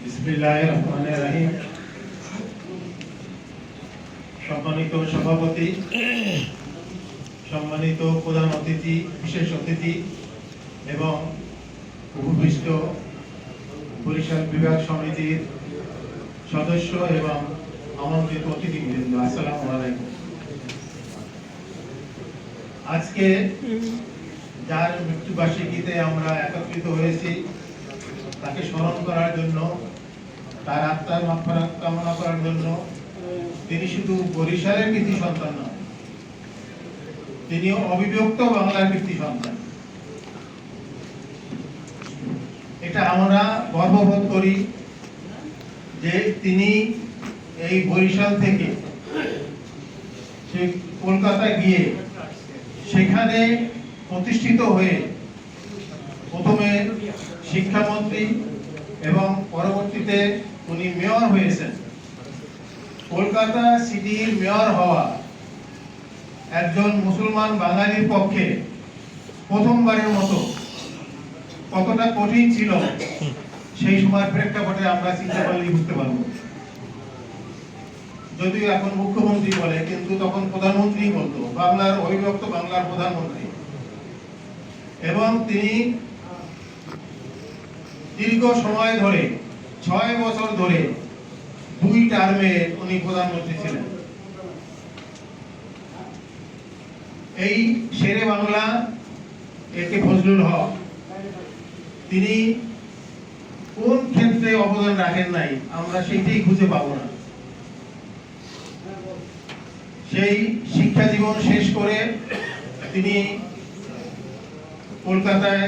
বিসমিল্লাহির রহমানির রহিম। সম্মানিত সভাপতি, সম্মানিত প্রধান অতিথি, বিশেষ অতিথি এবং উপবিষ্ট বরিশাল বিভাগ সমিতির সদস্য এবং আমন্ত্রিত অতিথিবৃন্দ, আসসালামু আলাইকুম। আজকে যার মৃত্যুবার্ষিকীতে আমরা একত্রিত হয়েছি তাকে স্মরণ করার জন্য, তার আত্মার মাগফিরাত কামনা করার জন্য। তিনি শুধু বরিশালের কৃতি সন্তান নয়, তিনি অবিভক্ত বাংলার কৃতি সন্তান। এটা আমরা গর্ববোধ করি যে তিনি এই বরিশাল থেকে সে কলকাতা গিয়ে সেখানে প্রতিষ্ঠিত হয়ে প্রথমে শিক্ষামন্ত্রী এবং পরবর্তীতে উনি মেয়র হয়েছেন। কলকাতা সিটির মেয়র হওয়া একজন মুসলমান বাঙালির পক্ষে প্রথমবারের মতো কতটা কঠিন ছিল সেই সময়ের প্রেক্ষাপটে আমরা চিন্তা করলেই বুঝতে পারবো। যদিও এখন মুখ্যমন্ত্রী বলে, কিন্তু তখন প্রধানমন্ত্রী বলতো, বাংলার অবিভক্ত বাংলার প্রধানমন্ত্রী। এবং তিনি দীর্ঘ সময় ধরে 6 বছর ধরে 2 টার্মে উনি প্রধানমন্ত্রী ছিলেন। এই শেরে বাংলা একে ফজলুল হক, তিনি কোন ক্ষেত্রে অবদান রাখেন নাই আমরা সেইটাই খুঁজে পাবো না। সেই শিক্ষা জীবন শেষ করে তিনি কলকাতায়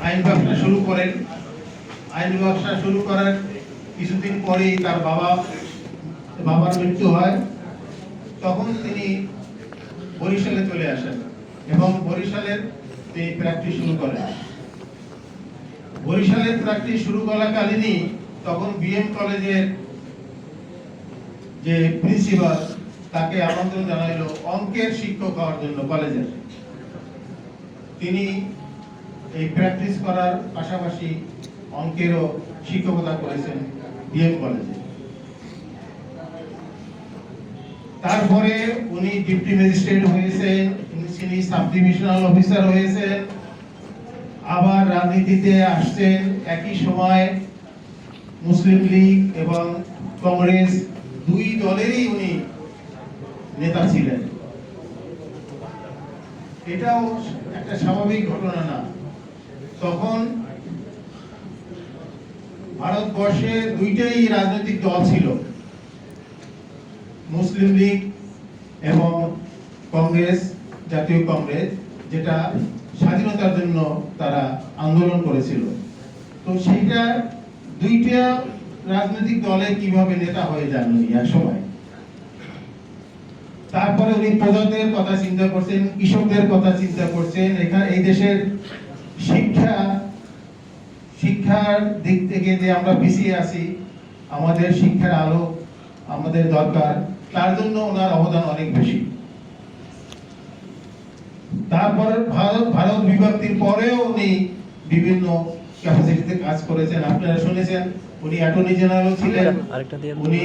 আইন ব্যবসা শুরু করেন। আইন ব্যবসা শুরু করার কিছুদিন পরেই তার বাবার মৃত্যু হয়। তখন তিনি বরিশালে চলে আসেন এবং বরিশালের তিনি প্র্যাকটিস শুরু করেন। বরিশালের প্র্যাকটিস শুরু করাকালীনই তখন বিএম কলেজের যে প্রিন্সিপাল তাকে আমন্ত্রণ জানাইলো অঙ্কের শিক্ষক হওয়ার জন্য কলেজের। তিনি এই প্র্যাকটিস করার পাশাপাশি অঙ্কেরও শিক্ষকতা করেছেন বিএম কলেজে। তারপরে উনি ডিপ্টি ম্যাজিস্ট্রেট হয়েছেন, তিনি সাব ডিভিশনাল অফিসার হয়েছেন, আবার রাজনীতিতে আসছেন। একই সময় মুসলিম লীগ এবং কংগ্রেস 2 দলেরই উনি নেতা ছিলেন। এটাও একটা স্বাভাবিক ঘটনা না। তখন ভারতবর্ষে 2টাই রাজনৈতিক দল ছিল, মুসলিম লীগ এবং কংগ্রেস, জাতীয় কংগ্রেস, যেটা স্বাধীনতার জন্য তারা আন্দোলন করেছিল। তো সেইটা 2টা রাজনৈতিক দলে কিভাবে নেতা হয়ে যান উনি এক সময়। তারপরে উনি প্রজাদের কথা চিন্তা করছেন, কৃষকদের কথা চিন্তা করছেন। এখানে এই দেশের শিক্ষার দিক থেকে যে আমরা পিছিয়ে আছি, আমাদের শিক্ষার আলো আমাদের দরকার, তার জন্য ওনার অবদান অনেক বেশি। তারপরে ভারত বিভক্তির পরেও উনি বিভিন্ন ক্যাপাসিটিতে কাজ করেছেন। আপনারা শুনেছেন উনি অ্যাটর্নি জেনারেল ছিলেন, উনি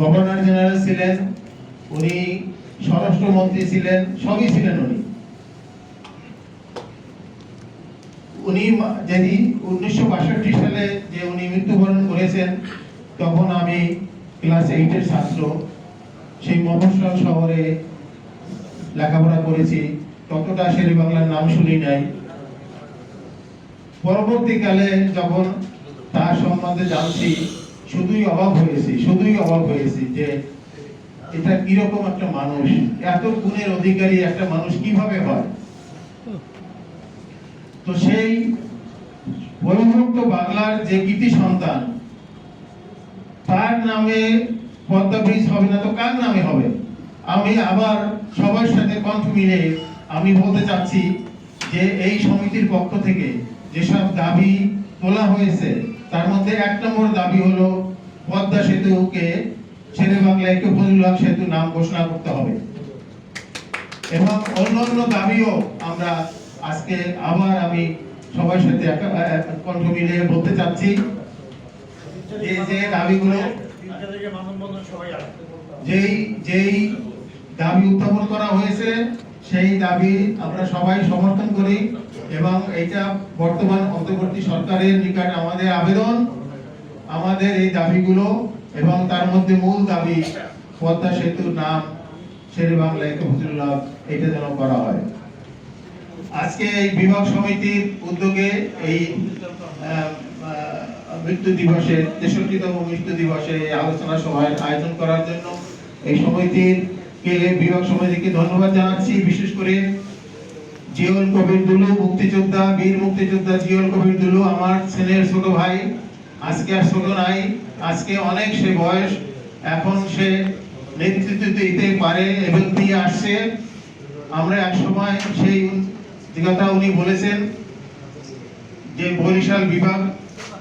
গভর্নর জেনারেল ছিলেন, উনি স্বরাষ্ট্রমন্ত্রী ছিলেন, সবই ছিলেন উনি। উনি যদি 1962 সালে যে উনি মৃত্যুবরণ করেছেন, তখন আমি ক্লাস 8-এর ছাত্র। সেই মফস্বল শহরে লেখাপড়া করেছি, ততটা শেরে বাংলার নাম শুনি নাই। পরবর্তীকালে যখন তার সম্বন্ধে জানছি, শুধুই অবাক হয়েছি যে এটা কিরকম একটা মানুষ, এত গুণের অধিকারী একটা মানুষ কিভাবে হয়। তো সেই অবিভক্ত বাংলার যে কৃতি সন্তান, তার নামে পদ্মা ব্রিজ হবে না তো কার নামে হবে? আমি আবার সবার সাথে কণ্ঠ মিলে আমি বলতে চাচ্ছি যে এই সমিতির পক্ষ থেকে যেসব দাবি তোলা হয়েছে, তার মধ্যে 1 নম্বর দাবি হলো পদ্মা সেতুকে শেরে বাংলায় ফজলুল হক সেতু নাম ঘোষণা করতে হবে। এবং অন্যান্য দাবিও আমরা আজকে আবার আমি সবার সাথে কণ্ঠ মিলিয়ে বলতে চাচ্ছি। যে দাবিগুলো যেই দাবি উত্থাপন করা হয়েছে সেই দাবি আমরা সবাই সমর্থন করি এবং এটা বর্তমান অন্তর্বর্তী সরকারের নিকট আমাদের আবেদন আমাদের এই দাবিগুলো এবং তার মধ্যে মূল দাবি পদ্মা সেতুর নাম শেরে বাংলা একে ফজলুল্লাহ এটা যেন করা হয়। আজকে এই বিভাগ সমিতির উদ্যোগে এই মৃত্যু দিবসে 63তম মৃত্যু দিবসে এই আলোচনা সভার আয়োজন করার জন্য এই বিভাগ সমিতিকে ধন্যবাদ জানাচ্ছি। বিশেষ করে জিয়ল কবির দুলু মুক্তিযোদ্ধা, বীর মুক্তিযোদ্ধা জিয়ল কবির দুলু আমার ছেলের ছোট ভাই, আজকে আর ছোট নাই, আজকে অনেক সে বয়স, এখন সে নেতৃত্ব দিতে পারে এবং দিয়ে আসছে। আমরা এক সময় সেই কথা উনি বলেছেন যে বরিশাল বিভাগ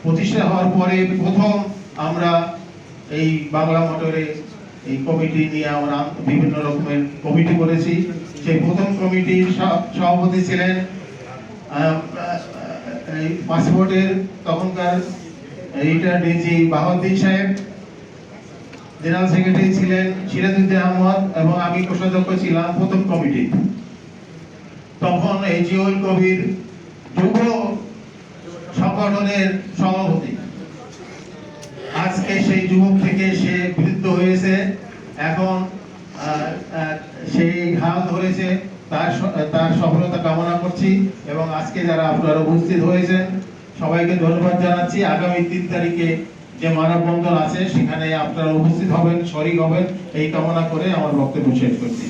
প্রতিষ্ঠা হওয়ার পরে প্রথম আমরা এই বাংলা মোটরে এই কমিটি নিয়ে আমরা বিভিন্ন রকমের কমিটি করেছি। সেই প্রথম কমিটির সভাপতি ছিলেন এই পাসপোর্টের তখনকার রিটায়ার্ড ডিজি বাহাউদ্দিন সাহেব, জেনারেল সেক্রেটারি ছিলেন সিরাজউদ্দিন আহমদ এবং আমি কোষাধ্যক্ষ ছিলাম প্রথম কমিটি। তখন এই জিয়ল কবির যুব সংগঠনের সভাপতি, আজকে সেই যুবক থেকে সে বৃদ্ধ হয়েছে, এখন সেই হাল ধরেছে, তার সফলতা কামনা করছি এবং আজকে যারা আপনারা উপস্থিত হয়েছেন সবাইকে ধন্যবাদ জানাচ্ছি। আগামী 3 তারিখে যে মানববন্ধন আছে সেখানে আপনারা উপস্থিত হবেন, শরীক হবেন এই কামনা করে আমার বক্তব্য শেষ করছি।